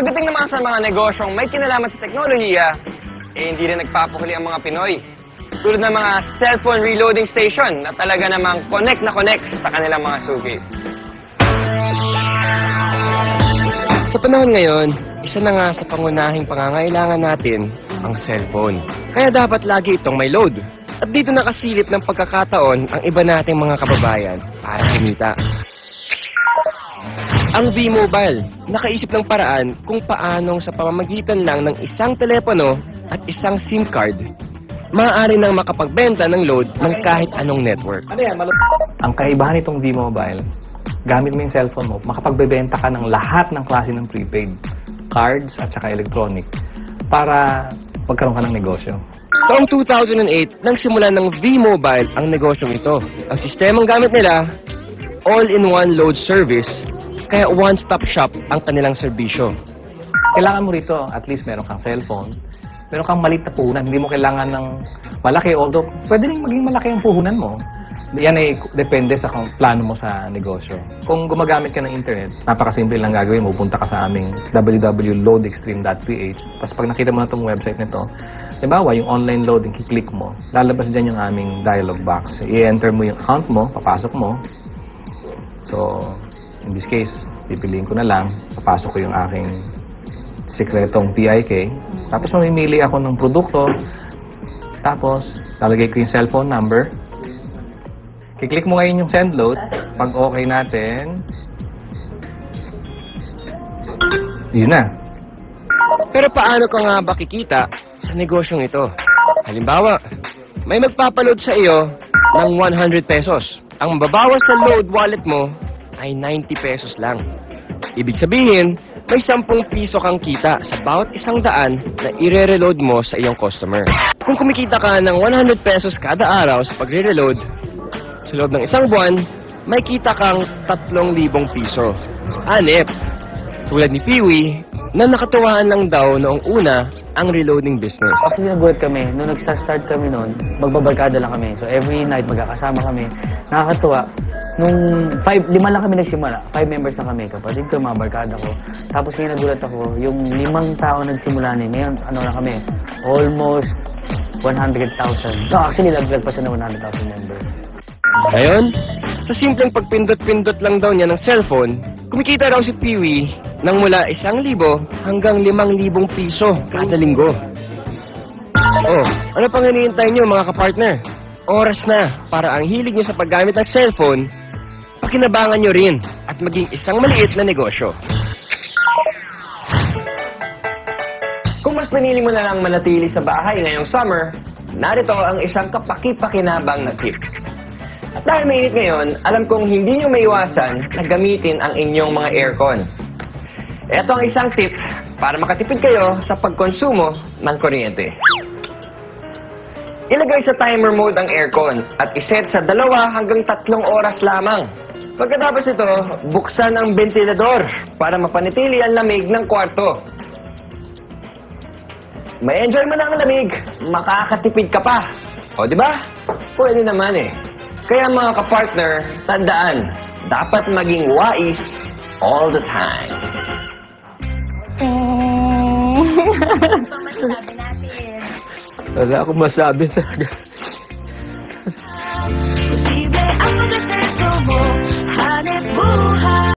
Pagdating naman sa mga negosyong may kinalaman sa teknolohiya, hindi rin nagpapahuli ang mga Pinoy. Tulad ng mga cellphone reloading station na talaga namang connect na connect sa kanilang mga suki. Sa panahon ngayon, isa na nga sa pangunahing pangangailangan natin ang cellphone. Kaya dapat lagi itong may load. At dito nakasilip ng pagkakataon ang iba nating mga kababayan para kumita. Ang V-Mobile, nakaisip ng paraan kung paanong sa pamamagitan lang ng isang telepono at isang SIM card, maaari nang makapagbenta ng load ng kahit anong network. Ang kaibahan nitong V-Mobile, gamit mo yung cellphone mo, makapagbebenta ka ng lahat ng klase ng prepaid, cards at saka electronic, para magkaroon ka ng negosyo. Taong 2008, nang simulan ng V-Mobile ang negosyong ito. Ang sistemang gamit nila, all-in-one load service, kaya one-stop shop ang kanilang serbisyo. Kailangan mo rito, at least meron kang cellphone, meron kang maliit na puhunan. Hindi mo kailangan ng malaki, although pwede rin maging malaki ang puhunan mo. Yan ay depende sa plano mo sa negosyo. Kung gumagamit ka ng internet, napakasimple lang gagawin mo. Punta ka sa aming www.loadextreme.ph. Tapos pag nakita mo na itong website nito, halimbawa, yung online loading, kiklik mo, lalabas dyan yung aming dialog box. I-enter mo yung account mo, papasok mo. So, in this case, pipiliin ko na lang, papasok ko yung aking sikretong PIK. Tapos mamimili ako ng produkto. Tapos, lalagay ko yung cellphone number. Kiklik mo ngayon yung send load. Pag okay natin, yun na. Pero paano ka nga ba kikita sa negosyong ito? Halimbawa, may magpapaload sa iyo ng 100 pesos. Ang mababawas sa load wallet mo ay 90 pesos lang. Ibig sabihin, may 10 piso kang kita sa bawat 100 na ire-reload mo sa iyong customer. Kung kumikita ka ng 100 pesos kada araw sa pagre-reload, sa loob ng 1 buwan, may kita kang 3,000 piso. Anip, tulad ni Piwi, na nakatuwaan lang daw noong una ang reloading business. Actually, nagulat kami. Nung nag-start kami noon, magbabarkada lang kami. So, every night, magkakasama kami. Nakakatuwa. Nung 5 lang kami nagsimula. 5 members na kami. Kapatid ko, mga barkada ko. Tapos ngayon nagulat ako, yung 5 tao nagsimula na. Ngayon, ano na kami? Almost 100,000. No, actually, laglag pa siya ng 100,000 members. Ngayon, sa simpleng pagpindot-pindot lang daw niya ng cellphone, kumikita raw si Piwi ng mula 1,000 hanggang 5,000 piso kada linggo. Oh, ano pang hinihintay niyo mga kapartner? Oras na para ang hilig niyo sa paggamit ng cellphone, pakinabangan niyo rin at maging isang maliit na negosyo. Kung mas pinili mo na lang manatili sa bahay ngayong summer, narito ang isang kapaki-pakinabang na tip. At dahil mainit ngayon, alam kong hindi nyo maiwasan na gamitin ang inyong mga aircon. Ito ang isang tip para makatipid kayo sa pagkonsumo ng kuryente. Ilagay sa timer mode ang aircon at iset sa 2 hanggang 3 oras lamang. Pagkatapos ito, buksan ang ventilador para mapanatili ang lamig ng kwarto. May enjoy mo na ang lamig, makakatipid ka pa. O, di ba? Pwede naman eh. Kaya mga kapartner, tandaan, dapat maging wais all the time. Masabi natin. Wala akong masabi talaga. Posible ang pagkasal mo.